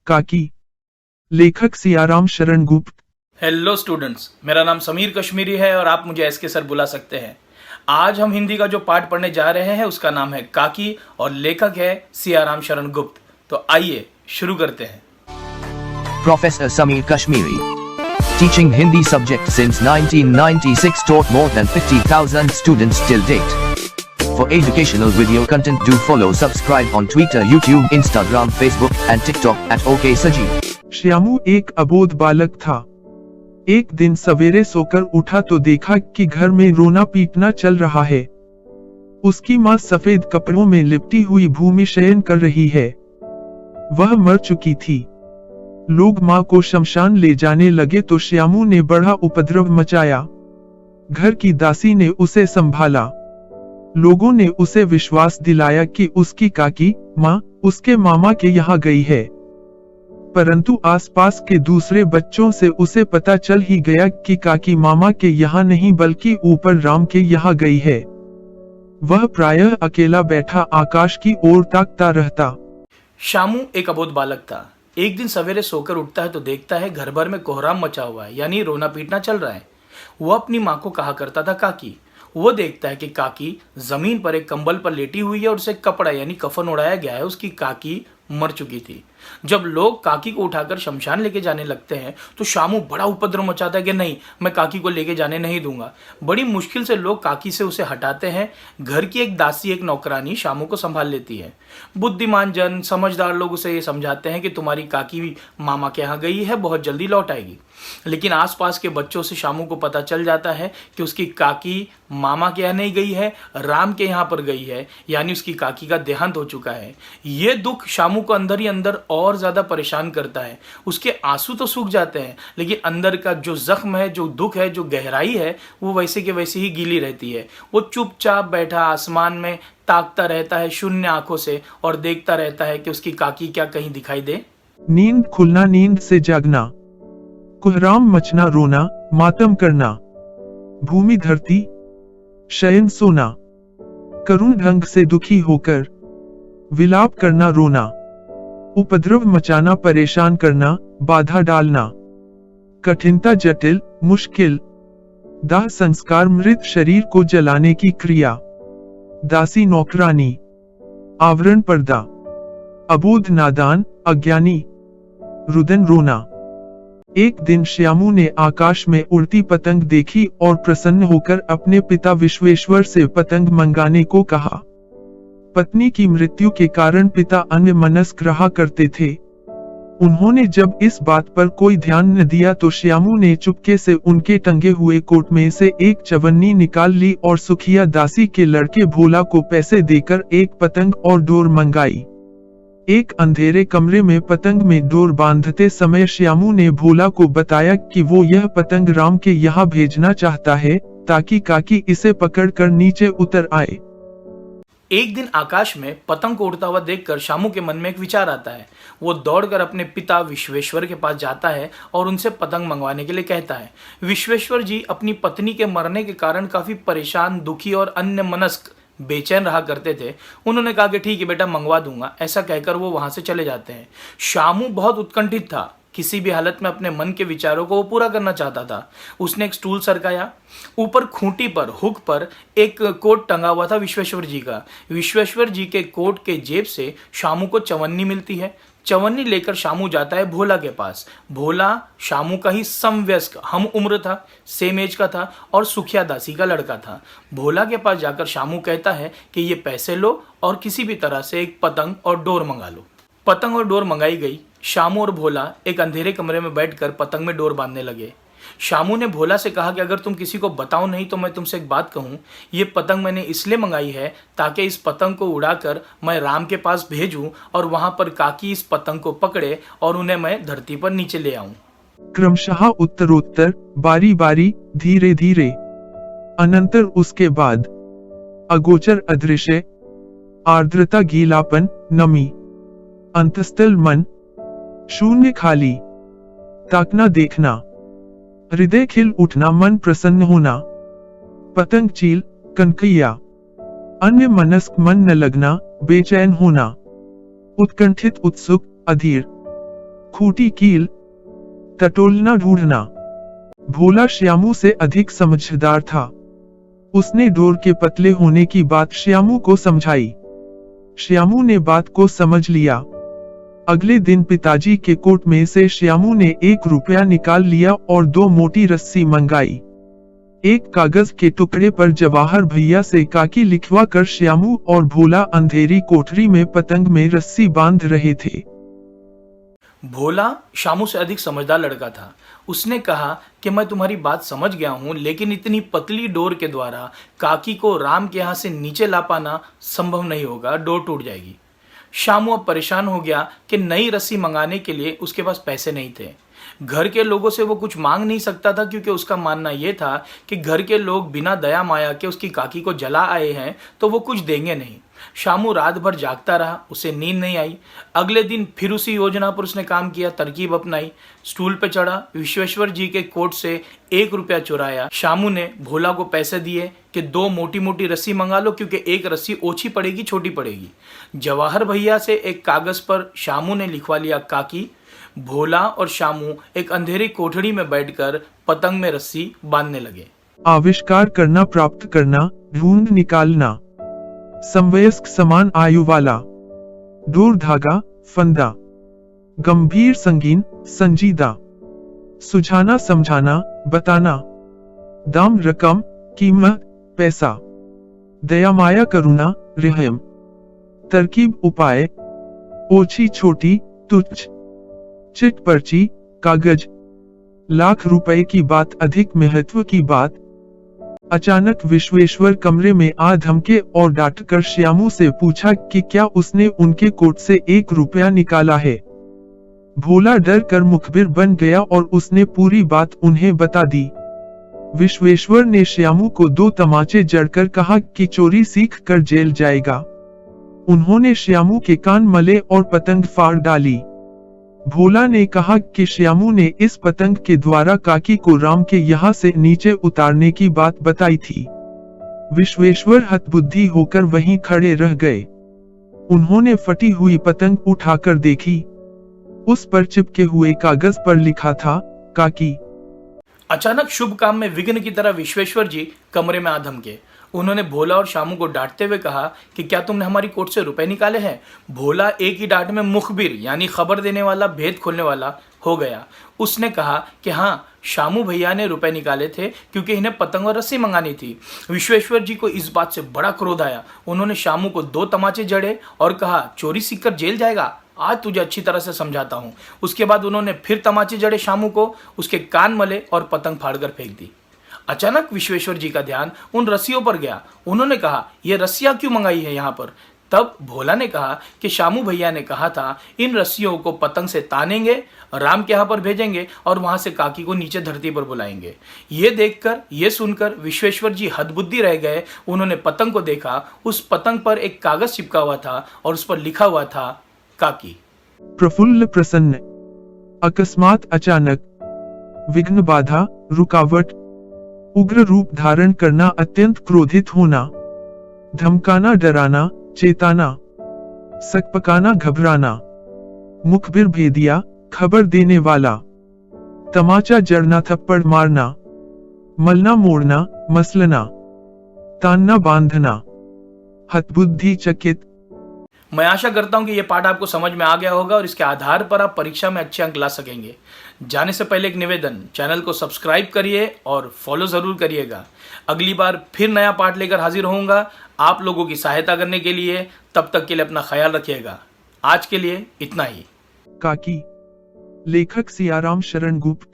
काकी। लेखक Siyaram Sharan Gupt. Hello students, मेरा नाम समीर कश्मीरी है और आप मुझे एसके सर बुला सकते हैं। आज हम हिंदी का जो पाठ पढ़ने जा रहे हैं उसका नाम है काकी और लेखक है सियाराम शरण गुप्त। तो आइए शुरू करते हैं। Professor Sameer Kashmiri, teaching Hindi subject since 1996, taught more than 50,000 students till date. For educational video content, do follow, subscribe on Twitter, YouTube, Instagram, Facebook and TikTok at OK Sajeev. Shyamu एक अबोध बालक था। एक दिन सवेरे सोकर उठा तो देखा कि घर में रोना पीटना चल रहा है। उसकी माँ सफेद कपड़ों में लिपटी हुई भूमि शयन कर रही है। वह मर चुकी थी। लोग माँ को शमशान ले जाने लगे तो श्यामू ने बड़ा उपद्रव मचाया। घर की दासी ने उसे संभाला। लोगों ने उसे विश्वास दिलाया कि उसकी काकी माँ उसके मामा के यहाँ गई है। परंतु आसपास के दूसरे बच्चों से उसे पता चल ही गया कि काकी मामा के यहाँ नहीं बल्कि ऊपर राम के यहाँ गई है। वह प्रायः अकेला बैठा आकाश की ओर ताकता रहता। शामू एक अबोध बालक था। एक दिन सवेरे सोकर उठता है तो देखता है घर भर में कोहराम मचा हुआ है, यानी रोना पीटना चल रहा है। वह अपनी माँ को कहा करता था काकी। वो देखता है कि काकी जमीन पर एक कंबल पर लेटी हुई है और उसे कपड़ा यानी कफन उड़ाया गया है। उसकी काकी मर चुकी थी। जब लोग काकी को उठाकर शमशान लेके जाने लगते हैं तो शामू बड़ा उपद्रव मचाता है कि नहीं, मैं काकी को लेके जाने नहीं दूंगा। बड़ी मुश्किल से लोग काकी से उसे हटाते हैं। घर की एक दासी, एक नौकरानी शामू को संभाल लेती है। बुद्धिमान जन, समझदार लोग उसे ये समझाते हैं कि तुम्हारी काकी मामा के यहाँ गई है, बहुत जल्दी लौट आएगी। लेकिन आसपास के बच्चों से शामू को पता चल जाता है कि उसकी काकी मामा के यहाँ नहीं गई है, राम के यहाँ पर गई है, यानी उसकी काकी का देहांत हो चुका है। ये दुख शामू को अंदर ही अंदर और ज्यादा परेशान करता है। उसके आंसू तो सूख जाते हैं, लेकिन अंदर का जो जख्म है, जो दुख है, जो गहराई है, वो वैसे के वैसे ही गीली रहती है। वो चुपचाप बैठा आसमान में ताकता रहता है शून्य आंखों से और देखता रहता है कि उसकी काकी क्या कहीं दिखाई दे। नींद खुलना, नींद से जागना, कोहराम मचना, रोना, मातम करना, भूमि धरती, शयन सोना, करुण ढंग से दुखी होकर विलाप करना, रोना, उपद्रव मचाना, परेशान करना, बाधा डालना, कठिनता, जटिल, मुश्किल, दाह संस्कार, मृत शरीर को जलाने की क्रिया, दासी, नौकरानी, आवरण, पर्दा, अबोध, नादान, अज्ञानी, रुदन, रोना। एक दिन श्यामू ने आकाश में उड़ती पतंग देखी और प्रसन्न होकर अपने पिता विश्वेश्वर से पतंग मंगाने को कहा। पत्नी की मृत्यु के कारण पिता अन्यमनस्क रहा करते थे। उन्होंने जब इस बात पर कोई ध्यान न दिया तो श्यामू ने चुपके से उनके टंगे हुए कोट में से एक चवन्नी निकाल ली और सुखिया दासी के लड़के भोला को पैसे देकर एक पतंग और डोर मंगाई। एक अंधेरे कमरे में पतंग में डोर बांधते समय श्यामू ने भोला को बताया कि वो यह पतंग राम के यहाँ भेजना चाहता है ताकि काकी इसे पकड़कर नीचे उतर आए। एक दिन आकाश में पतंग को उड़ता हुआ देखकर शामू के मन में एक विचार आता है। वो दौड़कर अपने पिता विश्वेश्वर के पास जाता है और उनसे पतंग मंगवाने के लिए कहता है। विश्वेश्वर जी अपनी पत्नी के मरने के कारण काफी परेशान, दुखी और अन्यमनस्क, बेचैन रहा करते थे। उन्होंने कहा कि ठीक है बेटा, मंगवा दूंगा। ऐसा कहकर वो वहां से चले जाते हैं। शामू बहुत उत्कंठित था। किसी भी हालत में अपने मन के विचारों को वो पूरा करना चाहता था। उसने एक स्टूल सरकाया। ऊपर खूंटी पर, हुक पर एक कोट टंगा हुआ था विश्वेश्वर जी का। विश्वेश्वर जी के कोट के जेब से शामू को चवन्नी मिलती है। चवन्नी लेकर शामू जाता है भोला के पास। भोला शामू का ही समवयस्क, हम उम्र था, सेम एज का था और सुखिया दासी का लड़का था। भोला के पास जाकर शामू कहता है कि ये पैसे लो और किसी भी तरह से एक पतंग और डोर मंगा लो। पतंग और डोर मंगाई गई। शामू और भोला एक अंधेरे कमरे में बैठकर पतंग में डोर बांधने लगे। शामू ने भोला से कहा कि अगर तुम किसी को बताओ नहीं तो मैं तुमसे एक बात कहूं, ये पतंग मैंने इसलिए मंगाई है ताकि इस पतंग को उड़ाकर मैं राम के पास भेजूं और वहां पर काकी इस पतंग को पकड़े और उन्हें मैं धरती पर नीचे ले आऊं। क्रमशः, उत्तरोत्तर, बारी बारी, धीरे धीरे, अनंतर, उसके बाद, अगोचर, अदृश्य, आर्द्रता, गीलापन, नमी, अंतस्थल, मन, शून्य, खाली, ताकना, देखना, हृदय खिल उठना, मन प्रसन्न होना, पतंग चील, कनकैया, अन्य मनस्क, मन न लगना, बेचैन होना, उत्कंठित, उत्सुक, अधीर, खूटी कील, टटोलना ढूंढना। भोला श्यामू से अधिक समझदार था। उसने डोर के पतले होने की बात श्यामू को समझाई। श्यामू ने बात को समझ लिया। अगले दिन पिताजी के कोट में से श्यामू ने 1 रुपया निकाल लिया और 2 मोटी रस्सी मंगाई। एक कागज के टुकड़े पर जवाहर भैया से काकी लिखवा कर श्यामू और भोला अंधेरी कोठरी में पतंग में रस्सी बांध रहे थे। भोला शामू से अधिक समझदार लड़का था। उसने कहा कि मैं तुम्हारी बात समझ गया हूं, लेकिन इतनी पतली डोर के द्वारा काकी को राम के यहाँ से नीचे ला पाना संभव नहीं होगा, डोर टूट जाएगी। शामू अब परेशान हो गया कि नई रस्सी मंगाने के लिए उसके पास पैसे नहीं थे। घर के लोगों से वो कुछ मांग नहीं सकता था, क्योंकि उसका मानना यह था कि घर के लोग बिना दया माया के उसकी काकी को जला आए हैं तो वो कुछ देंगे नहीं। शामू रात भर जागता रहा, उसे नींद नहीं आई। अगले दिन फिर उसी योजना पर उसने काम किया, तरकीब अपनाई। स्टूल पे चढ़ा, विश्वेश्वर जी के कोट से 1 रुपया चुराया। शामू ने भोला को पैसे दिए कि 2 मोटी मोटी रस्सी मंगा लो, क्योंकि 1 रस्सी ओछी पड़ेगी, छोटी पड़ेगी। जवाहर भैया से एक कागज पर शामू ने लिखवा लिया काकी। भोला और शामू एक अंधेरी कोठड़ी में बैठकर पतंग में रस्सी बांधने लगे। आविष्कार करना, प्राप्त करना, ढूंढ निकालना। समवयस्क समान आयु वाला। डोर, धागा, फंदा। गंभीर, संगीन, संजीदा। सुझाना, समझाना, बताना। दाम, रकम, कीमत, पैसा। दया, माया, करुणा, रहम। तरकीब, उपाय। ओछी, छोटी, तुच्छ। चिट, पर्ची, कागज। लाख रुपए की बात, अधिक महत्व की बात। अचानक विश्वेश्वर कमरे में आ धमके और डांटकर श्यामू से पूछा कि क्या उसने उनके कोट से 1 रुपया निकाला है। भोला डर कर मुखबिर बन गया और उसने पूरी बात उन्हें बता दी। विश्वेश्वर ने श्यामू को 2 तमाचे जड़कर कहा कि चोरी सीख कर जेल जाएगा। उन्होंने श्यामू के कान मले और पतंग फाड़ डाली। भोला ने कहा कि श्यामू ने इस पतंग के द्वारा काकी को राम के यहाँ से नीचे उतारने की बात बताई थी। विश्वेश्वर हतबुद्धि होकर वहीं खड़े रह गए। उन्होंने फटी हुई पतंग उठाकर देखी। उस पर चिपके हुए कागज पर लिखा था, काकी। अचानक शुभ काम में विघ्न की तरह विश्वेश्वर जी कमरे में आ धमके। उन्होंने भोला और शामू को डांटते हुए कहा कि क्या तुमने हमारी कोट से रुपए निकाले हैं। भोला एक ही डांट में मुखबिर यानी खबर देने वाला, भेद खोलने वाला हो गया। उसने कहा कि हाँ, शामू भैया ने रुपए निकाले थे, क्योंकि इन्हें पतंग और रस्सी मंगानी थी। विश्वेश्वर जी को इस बात से बड़ा क्रोध आया। उन्होंने शामू को 2 तमाचे जड़े और कहा, चोरी सीख कर जेल जाएगा, आज तुझे अच्छी तरह से समझाता हूं। उसके बाद उन्होंने फिर तमाचे जड़े शामू को, उसके कान मले और पतंग फाड़कर फेंक दी। अचानक विश्वेश्वर जी का ध्यान उन रस्सियों पर गया। उन्होंने कहा, ये रस्सियां क्यों मंगाई है यहाँ पर। तब भोला ने कहा कि शामू भैया ने कहा था इन रस्सियों को पतंग से तानेंगे, राम के यहाँ पर भेजेंगे और वहां से काकी को नीचे धरती पर बुलाएंगे। ये देखकर, ये सुनकर विश्वेश्वर जी हदबुद्धि रह गए। उन्होंने पतंग को देखा। उस पतंग पर एक कागज चिपका हुआ था और उस पर लिखा हुआ था, काकी। प्रफुल्ल, प्रसन्न। अकस्मात, अचानक। विघ्न, बाधा, रुकावट। उग्र रूप धारण करना, अत्यंत क्रोधित होना। धमकाना, डराना, चेताना। सकपकाना, घबराना। मुखबिर, भेदिया, खबर देने वाला। तमाचा जड़ना, थप्पड़ मारना। मलना, मोड़ना, मसलना। तानना, बांधना। हतबुद्धि, चकित। मैं आशा करता हूं कि यह पाठ आपको समझ में आ गया होगा और इसके आधार पर आप परीक्षा में अच्छे अंक ला सकेंगे। जाने से पहले एक निवेदन, चैनल को सब्सक्राइब करिए और फॉलो जरूर करिएगा। अगली बार फिर नया पाठ लेकर हाजिर होऊंगा आप लोगों की सहायता करने के लिए। तब तक के लिए अपना ख्याल रखिएगा। आज के लिए इतना ही। काकी। लेखक सियाराम शरण गुप्त।